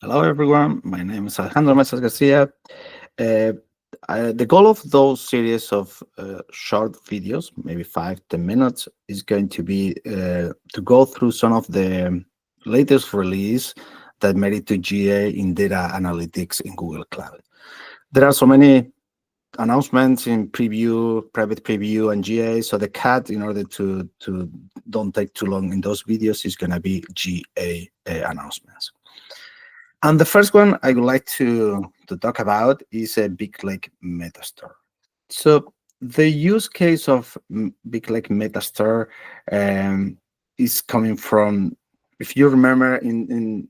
Hello, everyone. My name is Alejandro Mesas Garcia. Uh, the goal of those series of short videos, maybe 5-10 minutes, is going to be to go through some of the latest release that made it to GA in data analytics in Google Cloud. There are so many announcements in preview, private preview, and GA. So the cut, in order to don't take too long in those videos, is going to be GA announcements. And the first one I would like to talk about is a BigLake metastore. So the use case of BigLake metastore is coming from, if you remember, in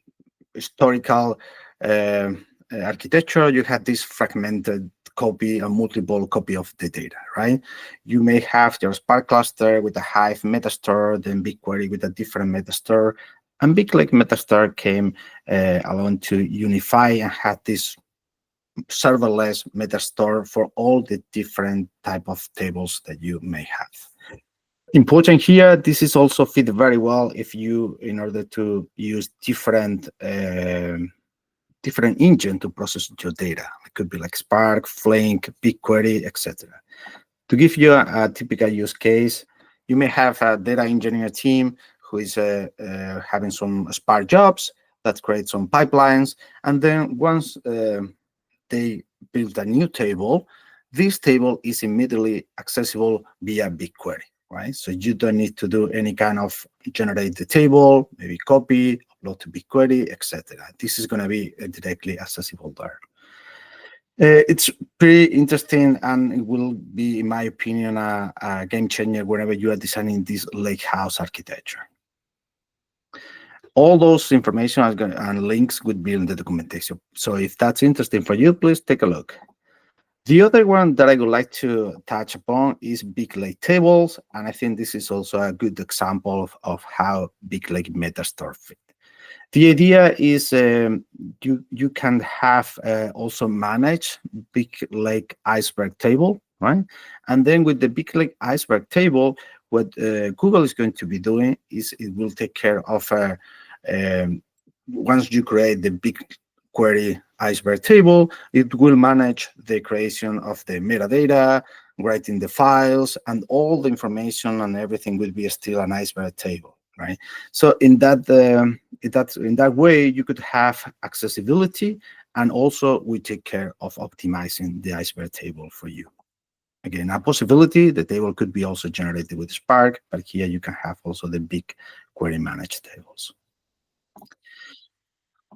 historical architecture, you had this fragmented copy, a multiple copy of the data, right? You may have your Spark cluster with a Hive metastore, then BigQuery with a different metastore. And BigLake metastore came along to unify and had this serverless metastore for all the different type of tables that you may have. Important here, this is also fit very well if you, in order to use different engine to process your data. It could be like Spark, Flink, BigQuery, etc. To give you a typical use case, you may have a data engineer team who is having some Spark jobs that create some pipelines. And then once they build a new table, this table is immediately accessible via BigQuery, right? So you don't need to do any kind of generate the table, maybe copy, upload to BigQuery, etc. This is going to be directly accessible there. It's pretty interesting, and it will be, in my opinion, a game changer whenever you are designing this lakehouse architecture. All those information and links would be in the documentation. So if that's interesting for you, please take a look. The other one that I would like to touch upon is BigLake tables, and I think this is also a good example of how BigLake metastore fit. The idea is you can have also manage BigLake Iceberg table, right? And then with the BigLake Iceberg table, what Google is going to be doing is it will take care of once you create the BigQuery Iceberg table, it will manage the creation of the metadata, writing the files, and all the information and everything will be still an Iceberg table, right? So in that way, you could have accessibility, and also we take care of optimizing the Iceberg table for you. Again, a possibility, the table could be also generated with Spark, but here you can have also the BigQuery managed tables.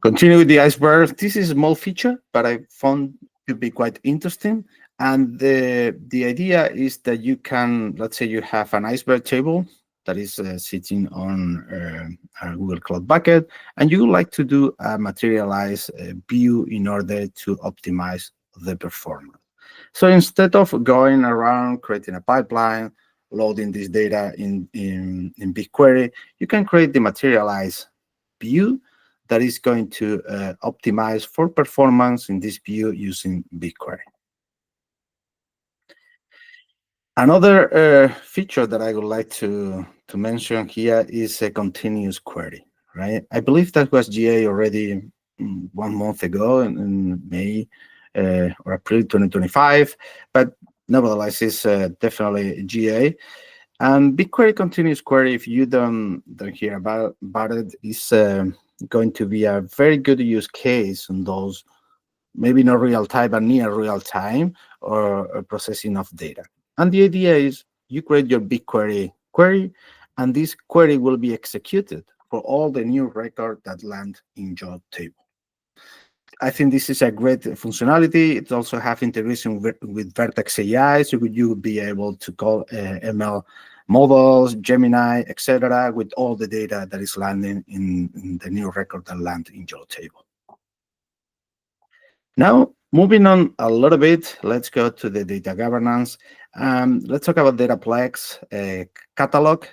Continue with the Iceberg. This is a small feature, but I found to be quite interesting. And the idea is that you can, let's say you have an Iceberg table that is sitting on a Google Cloud bucket, and you would like to do a materialize view in order to optimize the performance. So instead of going around creating a pipeline, loading this data in BigQuery, you can create the materialize view that is going to optimize for performance in this view using BigQuery. Another feature that I would like to mention here is a continuous query, right? I believe that was GA already 1 month ago in May or April 2025, but nevertheless, it's definitely GA. And BigQuery continuous query, if you don't hear about it, is going to be a very good use case on those maybe not real time but near real time or processing of data. And the idea is you create your BigQuery query, and this query will be executed for all the new record that land in your table. I think this is a great functionality. It also have integration with Vertex AI, so you will be able to call ML models, Gemini, etc., with all the data that is landing in the new record that land in your table. Now, moving on a little bit, let's go to the data governance. Let's talk about Dataplex catalog.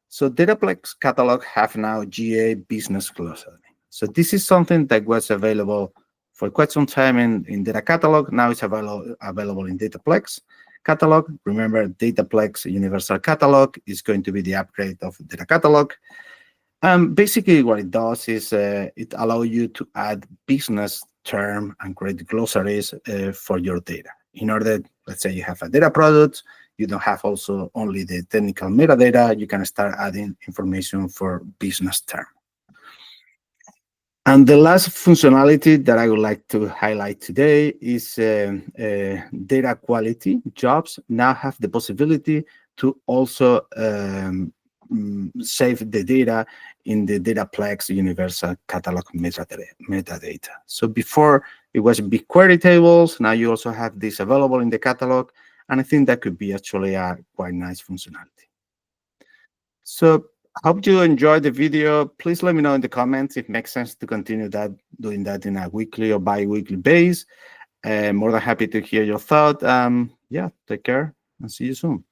So Dataplex catalog have now GA business clustering. So this is something that was available for quite some time in Data Catalog. Now it's available in Dataplex Catalog. Remember, Dataplex Universal Catalog is going to be the upgrade of Data Catalog. Basically, what it does is it allows you to add business term and create glossaries for your data. In order, let's say you have a data product, you don't have also only the technical metadata, you can start adding information for business term. And the last functionality that I would like to highlight today is data quality. Jobs now have the possibility to also save the data in the Dataplex Universal Catalog metadata. So before it was BigQuery tables, now you also have this available in the catalog, and I think that could be actually a quite nice functionality. So hope you enjoyed the video. Please let me know in the comments if it makes sense to continue doing that in a weekly or bi-weekly basis. More than happy to hear your thought. Yeah, take care and see you soon.